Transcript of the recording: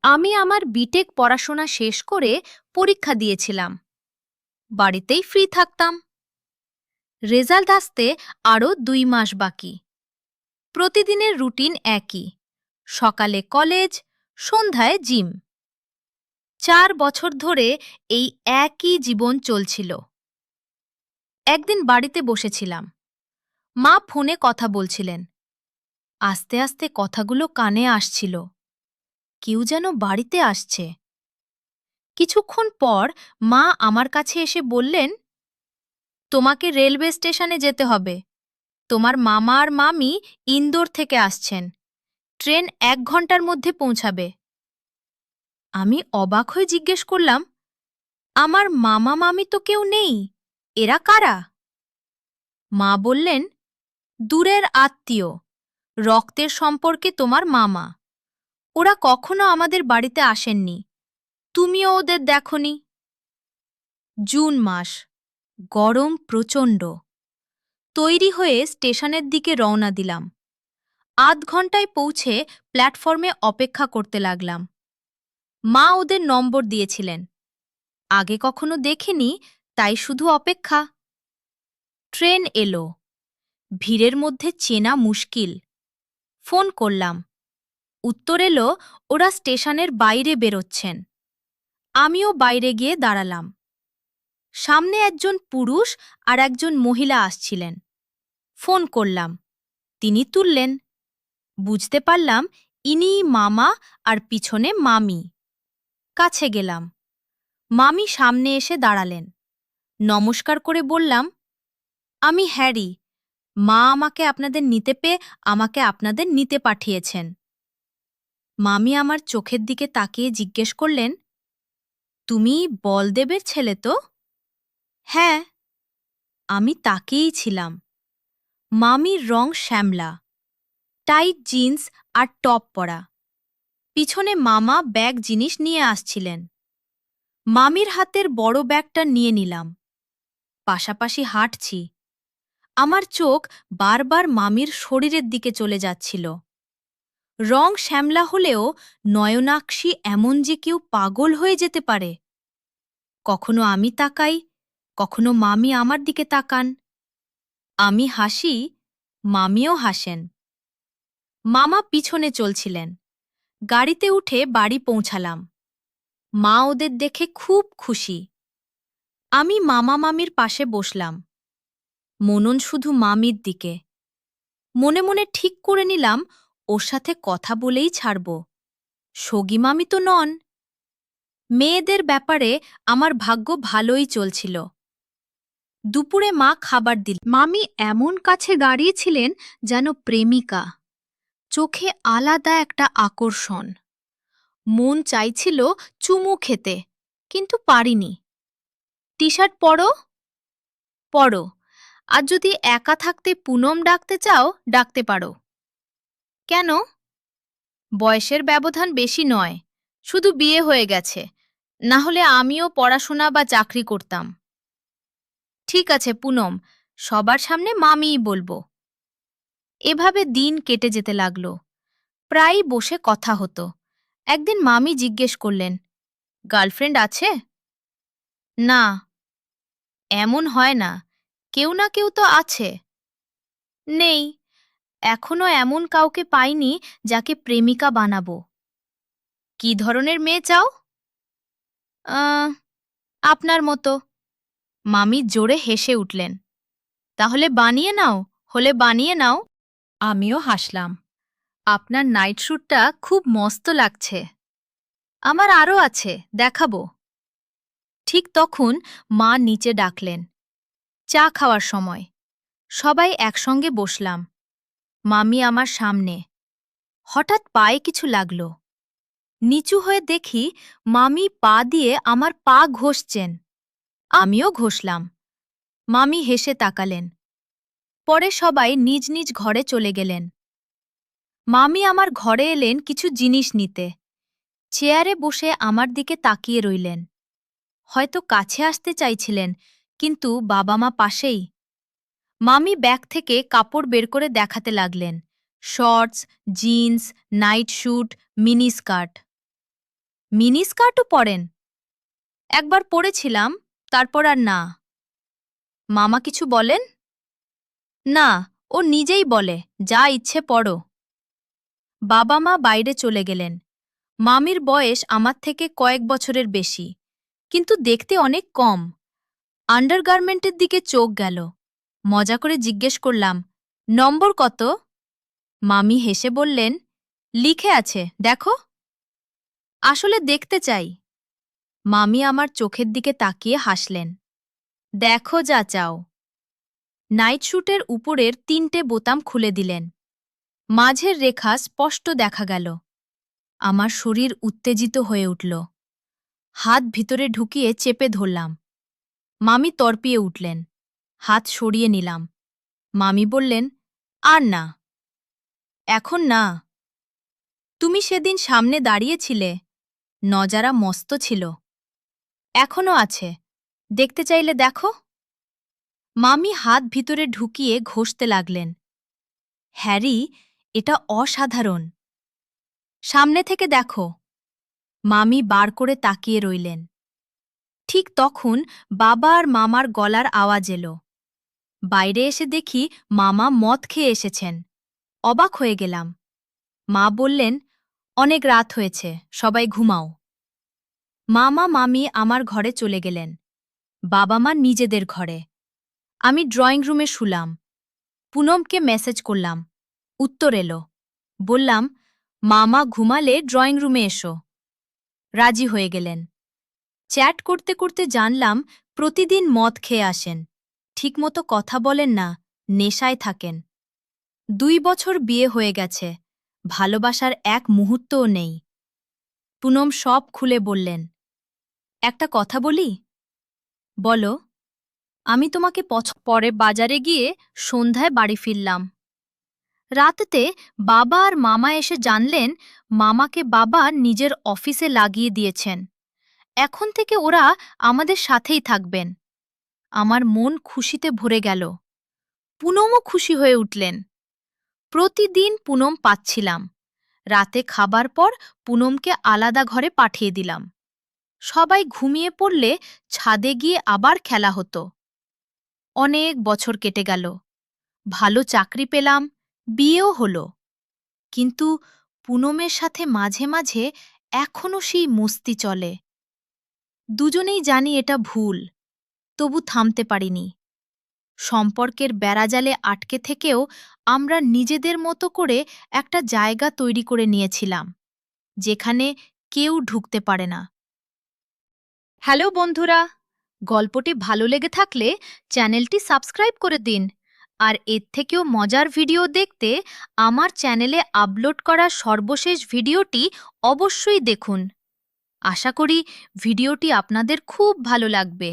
আমি আমার বিটেক পড়াশোনা শেষ করে পরীক্ষা দিয়েছিলাম। বাড়িতেই ফ্রি থাকতাম। রেজাল্ট আসতে আরও 2 মাস বাকি। প্রতিদিনের রুটিন একই, সকালে কলেজ, সন্ধ্যায় জিম। 4 বছর ধরে এই একই জীবন চলছিল। একদিন বাড়িতে বসেছিলাম, মা ফোনে কথা বলছিলেন। আস্তে আস্তে কথাগুলো কানে আসছিল, কেউ যেন বাড়িতে আসছে। কিছুক্ষণ পর মা আমার কাছে এসে বললেন, তোমাকে রেলওয়ে স্টেশনে যেতে হবে। তোমার মামা আর মামি ইন্দোর থেকে আসছেন। ট্রেন 1 ঘন্টার মধ্যে পৌঁছাবে। আমি অবাক হয়ে জিজ্ঞেস করলাম, আমার মামা মামি তো কেউ নেই, এরা কারা? মা বললেন, দূরের আত্মীয়, রক্তের সম্পর্কে তোমার মামা। ওরা কখনো আমাদের বাড়িতে আসেননি, তুমিও ওদের দেখনি। জুন মাস, গরম প্রচণ্ড। তৈরি হয়ে স্টেশনের দিকে রওনা দিলাম। আধ ঘন্টায় পৌঁছে প্ল্যাটফর্মে অপেক্ষা করতে লাগলাম। মা ওদের নম্বর দিয়েছিলেন, আগে কখনো দেখিনি, তাই শুধু অপেক্ষা। ট্রেন এলো, ভিড়ের মধ্যে চেনা মুশকিল। ফোন করলাম, উত্তর এলো ওরা স্টেশনের বাইরে বেরোচ্ছেন। আমিও বাইরে গিয়ে দাঁড়ালাম। সামনে একজন পুরুষ আর একজন মহিলা আসছিলেন। ফোন করলাম, তিনি তুললেন। বুঝতে পারলাম ইনিই মামা আর পিছনে মামি। কাছে গেলাম, মামি সামনে এসে দাঁড়ালেন। নমস্কার করে বললাম, আমি হ্যারি, মা আমাকে আপনাদের নিতে পেয়ে আমাকে আপনাদের নিতে পাঠিয়েছেন। মামি আমার চোখের দিকে তাকিয়ে জিজ্ঞেস করলেন, তুমি বলদেবের ছেলে তো? হ্যাঁ। আমি তাকিয়েই ছিলাম। মামির রং শ্যামলা, টাইট জিন্স আর টপ পরা। পিছনে মামা ব্যাগ জিনিস নিয়ে আসছিলেন। মামির হাতের বড় ব্যাগটা নিয়ে নিলাম। পাশাপাশি হাঁটছি। আমার চোখ বারবার মামির শরীরের দিকে চলে যাচ্ছিল। রং শ্যামলা হলেও নয়নাক্ষী এমন যে কেউ পাগল হয়ে যেতে পারে। কখনো আমি তাকাই, কখনো মামি আমার দিকে তাকান। আমি হাসি, মামিও হাসেন। মামা পিছনে চলছিলেন। গাড়িতে উঠে বাড়ি পৌঁছালাম। মা ওদের দেখে খুব খুশি। আমি মামা মামির পাশে বসলাম, মনন শুধু মামির দিকে। মনে মনে ঠিক করে নিলাম ওর সাথে কথা বলেই ছাড়ব। সগী মামি তো নন। মেয়েদের ব্যাপারে আমার ভাগ্য ভালোই চলছিল। দুপুরে মা খাবার দিল। মামি এমন কাছে দাঁড়িয়েছিলেন যেন প্রেমিকা। চোখে আলাদা একটা আকর্ষণ। মন চাইছিল চুমু খেতে, কিন্তু পারিনি। টি শার্ট পরো? পরো। আর যদি একা থাকতে পুনম ডাকতে চাও, ডাকতে পারো। কেন? বয়সের ব্যবধান বেশি নয়, শুধু বিয়ে হয়ে গেছে, না হলে আমিও পড়াশোনা বা চাকরি করতাম। ঠিক আছে পুনম, সবার সামনে মামিই বলবো। এভাবে দিন কেটে যেতে লাগলো। প্রায়ই বসে কথা হতো। একদিন মামি জিজ্ঞেস করলেন, গার্লফ্রেন্ড আছে? না। এমন হয় না, কেউ না কেউ তো আছে। নেই, এখনো এমন কাউকে পাইনি যাকে প্রেমিকা বানাবো। কি ধরনের মেয়ে চাও? আহ, আপনার মতো। মামি জোরে হেসে উঠলেন। তাহলে বানিয়ে নাও, হলে বানিয়ে নাও। আমিও হাসলাম। আপনার নাইট স্যুটটা খুব মস্ত লাগছে। আমার আরও আছে, দেখাবো। ঠিক তখন মা নিচে ডাকলেন। চা খাওয়ার সময়। সবাই একসঙ্গে বসলাম। মামি আমার সামনে। হঠাৎ পায়ে কিছু লাগল। নিচু হয়ে দেখি মামি পা দিয়ে আমার পা ঘষছেন। আমিও ঘষলাম। মামি হেসে তাকালেন। পরে সবাই নিজ নিজ ঘরে চলে গেলেন। মামি আমার ঘরে এলেন কিছু জিনিস নিতে। চেয়ারে বসে আমার দিকে তাকিয়ে রইলেন। হয়তো কাছে আসতে চাইছিলেন, কিন্তু বাবা মা পাশেই। মামি ব্যাগ থেকে কাপড় বের করে দেখাতে লাগলেন। Shorts, jeans, night suit, mini skirt. Mini স্কার্টও পরেন? একবার পরেছিলাম, তারপর আর না। মামা কিছু বলেন? না, ও নিজেই বলে, যা ইচ্ছে পড়ো। বাবা মা বাইরে চলে গেলেন। মামির বয়স আমার থেকে কয়েক বছরের বেশি, কিন্তু দেখতে অনেক কম। আন্ডারগার্মেন্টের দিকে চোখ গেল। মজা করে জিজ্ঞেস করলাম, নম্বর কত? মামি হেসে বললেন, লিখে আছে, দেখো। আসলে দেখতে চাই। মামি আমার চোখের দিকে তাকিয়ে হাসলেন। দেখো যা চাও। নাইট স্যুটের উপরের 3টে বোতাম খুলে দিলেন। মাঝের রেখা স্পষ্ট দেখা গেল। আমার শরীর উত্তেজিত হয়ে উঠল। হাত ভিতরে ঢুকিয়ে চেপে ধরলাম। মামি তরপিয়ে উঠলেন। হাত সরিয়ে নিলাম। মামি বললেন, আর না, এখন না। তুমি সেদিন সামনে দাঁড়িয়েছিলে, নজারা মস্ত ছিল। এখনো আছে, দেখতে চাইলে দেখো। মামি হাত ভিতরে ঢুকিয়ে ঘষতে লাগলেন। হ্যারি, এটা অসাধারণ। সামনে থেকে দেখো। মামি বার করে তাকিয়ে রইলেন। ঠিক তখন বাবা আর মামার গলার আওয়াজ এলো। বাইরে এসে দেখি মামা মদ খেয়ে এসেছেন। অবাক হয়ে গেলাম। মা বললেন, অনেক রাত হয়েছে, সবাই ঘুমাও। মামা মামি আমার ঘরে চলে গেলেন। বাবা মা নিজেদের ঘরে। আমি ড্রয়িং রুমে শুলাম। পুনমকে মেসেজ করলাম। উত্তর এলো। বললাম, মামা ঘুমালে ড্রয়িং রুমে এসো। রাজি হয়ে গেলেন। চ্যাট করতে করতে জানলাম প্রতিদিন মদ খেয়ে আসেন। ঠিকমতো কথা বলেন না, নেশায় থাকেন। 2 বছর বিয়ে হয়ে গেছে, ভালোবাসার এক মুহূর্তও নেই। পুনম সব খুলে বললেন। একটা কথা বলি? বলো। আমি তোমাকে পরে বাজারে গিয়ে সন্ধ্যায় বাড়ি ফিরলাম। রাতেতে বাবা আর মামা এসে জানলেন মামাকে বাবা নিজের অফিসে লাগিয়ে দিয়েছেন। এখন থেকে ওরা আমাদের সাথেই থাকবেন। আমার মন খুশিতে ভরে গেল। পুনমও খুশি হয়ে উঠলেন। প্রতিদিন পুনম পাচ্ছিলাম। রাতে খাবার পর পুনমকে আলাদা ঘরে পাঠিয়ে দিলাম। সবাই ঘুমিয়ে পড়লে ছাদে গিয়ে আবার খেলা হতো। অনেক বছর কেটে গেল। ভালো চাকরি পেলাম, বিয়েও হলো। কিন্তু পুনমের সাথে মাঝে মাঝে এখনও সেই মস্তি চলে। দুজনেই জানি এটা ভুল, তবু থামতে পারিনি। সম্পর্কের বেড়াজালে আটকে থেকেও আমরা নিজেদের মতো করে একটা জায়গা তৈরি করে নিয়েছিলাম, যেখানে কেউ ঢুকতে পারে না। হ্যালো বন্ধুরা, গল্পটি ভালো লেগে থাকলে চ্যানেলটি সাবস্ক্রাইব করে দিন। আর এর থেকেও মজার ভিডিও দেখতে আমার চ্যানেলে আপলোড করা সর্বশেষ ভিডিওটি অবশ্যই দেখুন। আশা করি ভিডিওটি আপনাদের খুব ভালো লাগবে।